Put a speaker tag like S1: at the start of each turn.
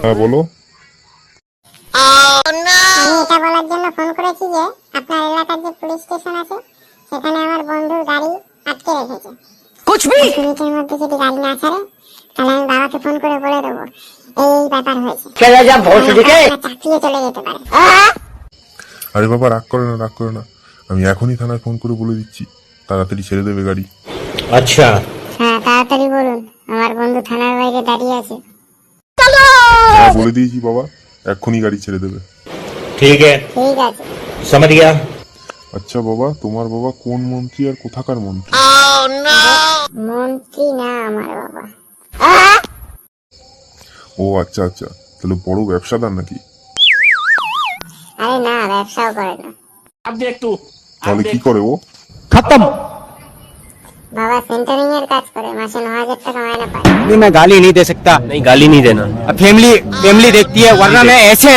S1: হ্যাঁ বলো।
S2: আমি এটা বলার জন্য ফোন করেছি যে আপনার এলাকার যে পুলিশ স্টেশন আছে সেখানে আমার বন্ধুর গাড়ি আটকে রেখেছে।
S3: कुछ भी
S2: 10 মিনিটের মধ্যে যদি গাড়ি না ছাড়ে তাহলে আমি বাবাকে ফোন করে বলে দেবো এই ব্যাপার হয়েছে।
S3: चला जा बहुत ठीक है।
S2: চাকরিও চলে যেতে পারে।
S1: আরে বাবা রাগ করে না, রাগ করে না, আমি এখনই থানায় ফোন করে বলে দিচ্ছি, তাড়াতাড়ি ছেড়ে দেবে গাড়ি।
S3: अच्छा
S2: হ্যাঁ তাড়াতাড়ি বলুন, আমার বন্ধু থানার বাইরে দাঁড়িয়ে আছে।
S1: হ্যাঁ বলে দিয়েছি বাবা, এক্ষুনি গাড়ি ছেড়ে দেবে।
S3: ठीक है
S2: ঠিক আছে।
S3: समझ गया।
S1: আচ্ছা বাবা, তোমার বাবা কোন মন্ত্রী আর কোথাকার মন্ত্রী?
S2: মন্ত্রী না আমার বাবা।
S1: ও আচ্ছা আচ্ছা, তাহলে বড় ব্যবসাদার নাকি?
S2: আরে না, ব্যবসাও করে না।
S3: अब देख तू
S1: তাহলে কি করে ও?
S4: खत्म।
S2: বাবা সেন্টারিং এর কাজ করে, মাসে 9,000 টাকা মাইনে পায়।
S4: मैं गाली नहीं दे सकता।
S5: नहीं गाली नहीं देना।
S4: फैमिली फैमिली देखती है, वरना मैं ऐसे